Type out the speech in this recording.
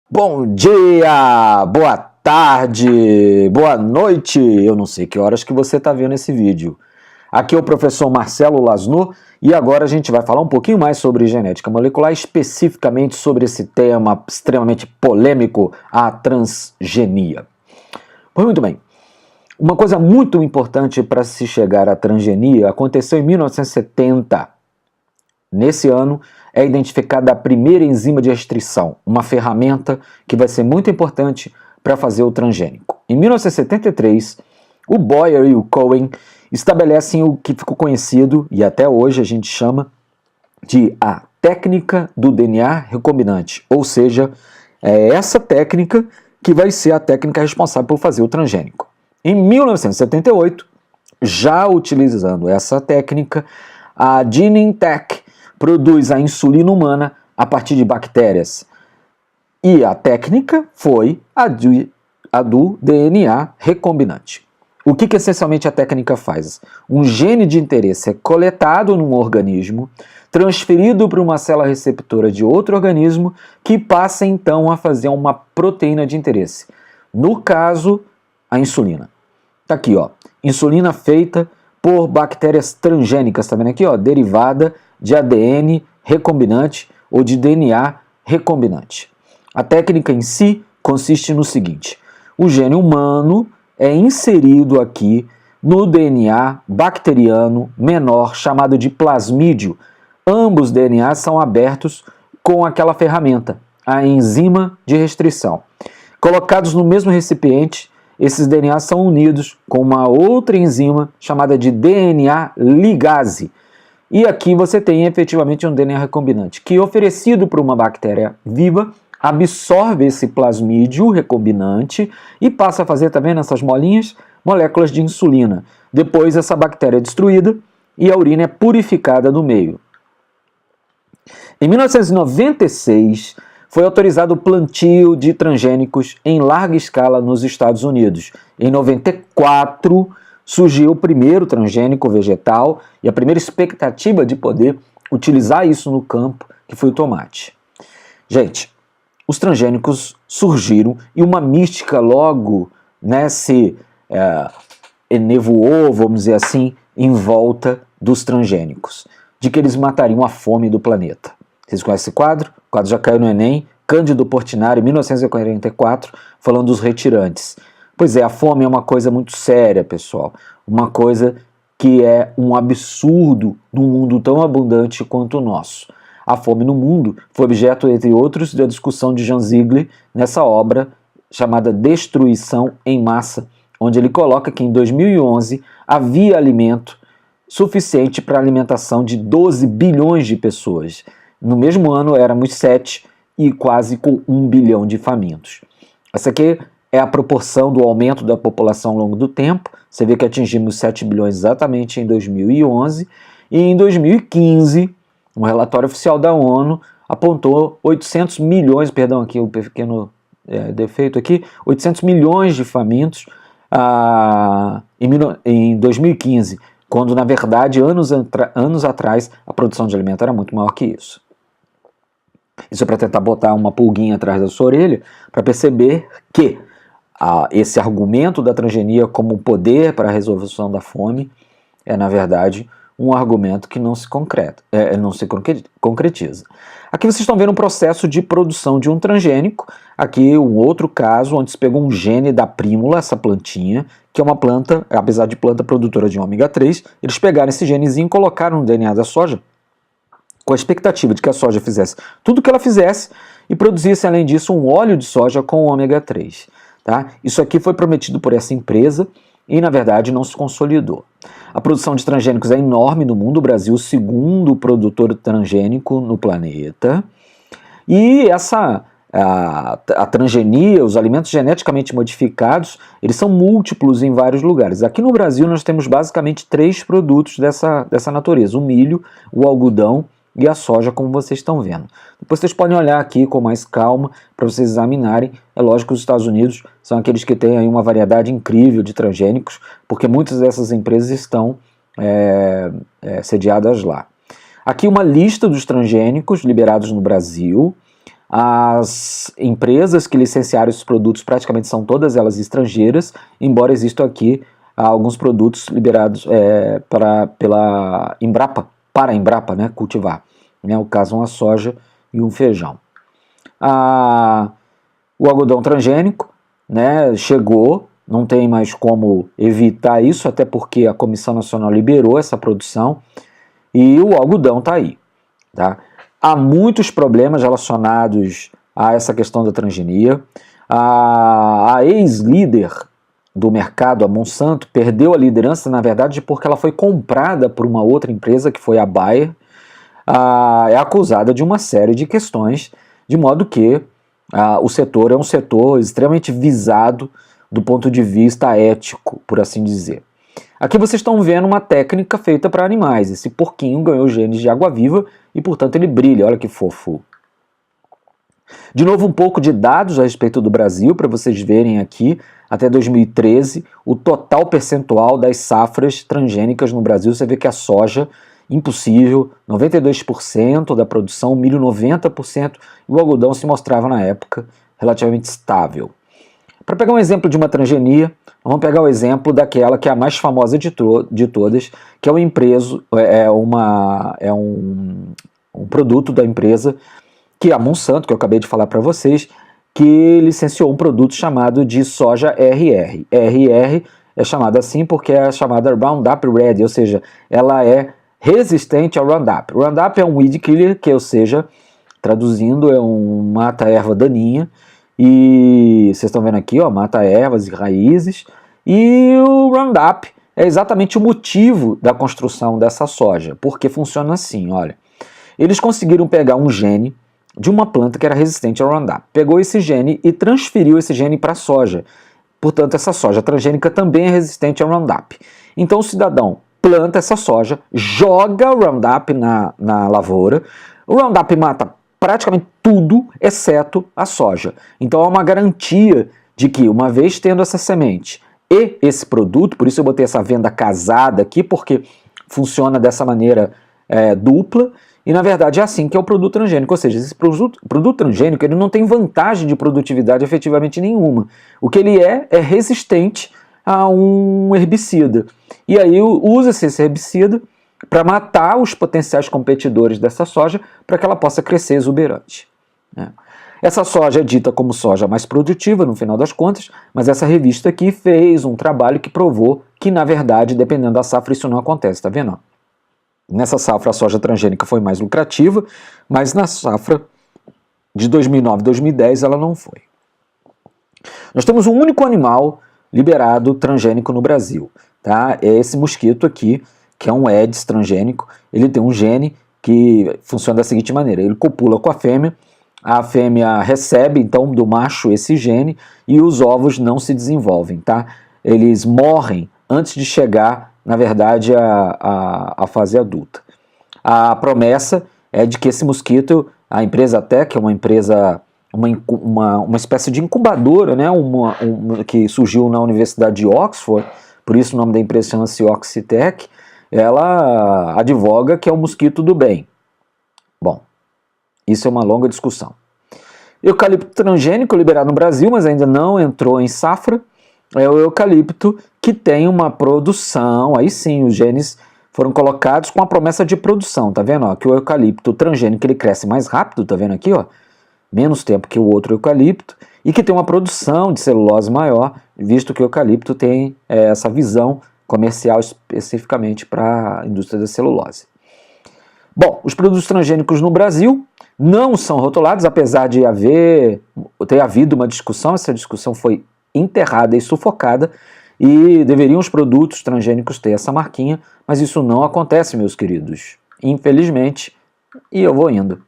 Bom dia, boa tarde, boa noite. Eu não sei que horas que você está vendo esse vídeo. Aqui é o professor Marcelo Lasno e agora a gente vai falar um pouquinho mais sobre genética molecular, especificamente sobre esse tema extremamente polêmico, a transgenia. Pois muito bem. Uma coisa muito importante para se chegar à transgenia aconteceu em 1970. Nesse ano é identificada a primeira enzima de restrição, uma ferramenta que vai ser muito importante para fazer o transgênico. Em 1973, o Boyer e o Cohen estabelecem o que ficou conhecido, e até hoje a gente chama, de a técnica do DNA recombinante, ou seja, é essa técnica que vai ser a técnica responsável por fazer o transgênico. Em 1978, já utilizando essa técnica, a Genentech produz a insulina humana a partir de bactérias. E a técnica foi a do DNA recombinante. O que essencialmente a técnica faz? Um gene de interesse é coletado num organismo, transferido para uma célula receptora de outro organismo, que passa então a fazer uma proteína de interesse. No caso, a insulina. Está aqui, ó, insulina feita por bactérias transgênicas, tá vendo aqui, ó, derivada de ADN recombinante ou de DNA recombinante. A técnica em si consiste no seguinte: o gene humano é inserido aqui no DNA bacteriano menor chamado de plasmídio. Ambos DNAs são abertos com aquela ferramenta, a enzima de restrição. Colocados no mesmo recipiente, esses DNAs são unidos com uma outra enzima chamada de DNA ligase. E aqui você tem efetivamente um DNA recombinante, que oferecido por uma bactéria viva, absorve esse plasmídio recombinante e passa a fazer, tá vendo essas molinhas? Moléculas de insulina. Depois essa bactéria é destruída e a urina é purificada no meio. Em 1996, foi autorizado o plantio de transgênicos em larga escala nos Estados Unidos. Em 94, surgiu o primeiro transgênico vegetal e a primeira expectativa de poder utilizar isso no campo, que foi o tomate. Gente, os transgênicos surgiram e uma mística logo, né, se enevoou, vamos dizer assim, em volta dos transgênicos, de que eles matariam a fome do planeta. Vocês conhecem esse quadro? O quadro já caiu no Enem, Cândido Portinari, 1944, falando dos retirantes. Pois é, a fome é uma coisa muito séria, pessoal. Uma coisa que é um absurdo num mundo tão abundante quanto o nosso. A fome no mundo foi objeto, entre outros, da discussão de Jean Ziegler nessa obra chamada Destruição em Massa, onde ele coloca que em 2011 havia alimento suficiente para a alimentação de 12 bilhões de pessoas. No mesmo ano éramos 7 e quase com 1 bilhão de famintos. Essa aqui é a proporção do aumento da população ao longo do tempo. Você vê que atingimos 7 bilhões exatamente em 2011. E em 2015, um relatório oficial da ONU apontou 800 milhões, perdão, aqui o pequeno defeito aqui, 800 milhões de famintos em 2015, quando na verdade anos atrás a produção de alimento era muito maior que isso. Isso é para tentar botar uma pulguinha atrás da sua orelha, para perceber que esse argumento da transgenia como poder para a resolução da fome é, na verdade, um argumento que não se concretiza. Aqui vocês estão vendo um processo de produção de um transgênico. Aqui um outro caso onde se pegou um gene da prímula, essa plantinha, que é uma planta, apesar de planta produtora de ômega 3, eles pegaram esse genezinho e colocaram no DNA da soja, com a expectativa de que a soja fizesse tudo o que ela fizesse e produzisse, além disso, um óleo de soja com ômega 3. Tá? Isso aqui foi prometido por essa empresa e, na verdade, não se consolidou. A produção de transgênicos é enorme no mundo, o Brasil é o segundo produtor transgênico no planeta. E a transgenia, os alimentos geneticamente modificados, eles são múltiplos em vários lugares. Aqui no Brasil nós temos basicamente 3 produtos dessa natureza: o milho, o algodão e a soja, como vocês estão vendo. Depois vocês podem olhar aqui com mais calma para vocês examinarem. É lógico que os Estados Unidos são aqueles que têm aí uma variedade incrível de transgênicos, porque muitas dessas empresas estão sediadas lá. Aqui uma lista dos transgênicos liberados no Brasil. As empresas que licenciaram esses produtos praticamente são todas elas estrangeiras, embora existam aqui alguns produtos liberados pela Embrapa, para a Embrapa, né, cultivar. O caso uma soja e um feijão. O algodão transgênico, né, chegou, não tem mais como evitar isso, até porque a Comissão Nacional liberou essa produção e o algodão está aí. Tá? Há muitos problemas relacionados a essa questão da transgenia. A ex-líder do mercado, a Monsanto, perdeu a liderança, na verdade, porque ela foi comprada por uma outra empresa, que foi a Bayer. É acusada de uma série de questões, de modo que o setor é um setor extremamente visado do ponto de vista ético, por assim dizer. Aqui vocês estão vendo uma técnica feita para animais. Esse porquinho ganhou genes de água-viva e, portanto, ele brilha. Olha que fofo. De novo, um pouco de dados a respeito do Brasil, para vocês verem aqui, até 2013, o total percentual das safras transgênicas no Brasil. Você vê que a soja, impossível, 92% da produção, o milho 90%, e o algodão se mostrava na época relativamente estável. Para pegar um exemplo de uma transgenia, vamos pegar o exemplo daquela que é a mais famosa de todas, que é um produto da empresa, que é a Monsanto, que eu acabei de falar para vocês, que licenciou um produto chamado de soja RR. RR é chamada assim porque é chamada Roundup Ready, ou seja, ela é resistente ao Roundup. Roundup é um weed killer, que, ou seja, traduzindo, é um mata-erva daninha, e vocês estão vendo aqui, ó, mata ervas e raízes, e o Roundup é exatamente o motivo da construção dessa soja, porque funciona assim, olha. Eles conseguiram pegar um gene de uma planta que era resistente ao Roundup, pegou esse gene e transferiu esse gene para a soja. Portanto, essa soja transgênica também é resistente ao Roundup. Então o cidadão planta essa soja, joga o Roundup na lavoura, o Roundup mata praticamente tudo, exceto a soja. Então há uma garantia de que, uma vez tendo essa semente e esse produto, por isso eu botei essa venda casada aqui, porque funciona dessa maneira dupla, e na verdade é assim que é o produto transgênico, ou seja, esse produto transgênico ele não tem vantagem de produtividade efetivamente nenhuma. O que ele é resistente a um herbicida. E aí usa-se esse herbicida para matar os potenciais competidores dessa soja para que ela possa crescer exuberante. Essa soja é dita como soja mais produtiva, no final das contas, mas essa revista aqui fez um trabalho que provou que, na verdade, dependendo da safra, isso não acontece, tá vendo? Nessa safra, a soja transgênica foi mais lucrativa, mas na safra de 2009 e 2010 ela não foi. Nós temos um único animal liberado transgênico no Brasil, tá? É esse mosquito aqui, que é um Aedes transgênico. Ele tem um gene que funciona da seguinte maneira: ele copula com a fêmea recebe então do macho esse gene e os ovos não se desenvolvem, tá? Eles morrem antes de chegar, na verdade, a fase adulta. A promessa é de que esse mosquito, a empresa até, que é uma empresa, uma espécie de incubadora, né, que surgiu na Universidade de Oxford, por isso o nome da empresa chama-se Oxitec, ela advoga que é o mosquito do bem. Bom, isso é uma longa discussão. Eucalipto transgênico liberado no Brasil, mas ainda não entrou em safra, é o eucalipto que tem uma produção, aí sim os genes foram colocados com a promessa de produção, tá vendo? Ó, que o eucalipto transgênico ele cresce mais rápido, tá vendo aqui, ó? Menos tempo que o outro eucalipto, e que tem uma produção de celulose maior, visto que o eucalipto tem essa visão comercial especificamente para a indústria da celulose. Bom, os produtos transgênicos no Brasil não são rotulados, apesar de ter havido uma discussão, essa discussão foi enterrada e sufocada, e deveriam os produtos transgênicos ter essa marquinha, mas isso não acontece, meus queridos, infelizmente, e eu vou indo.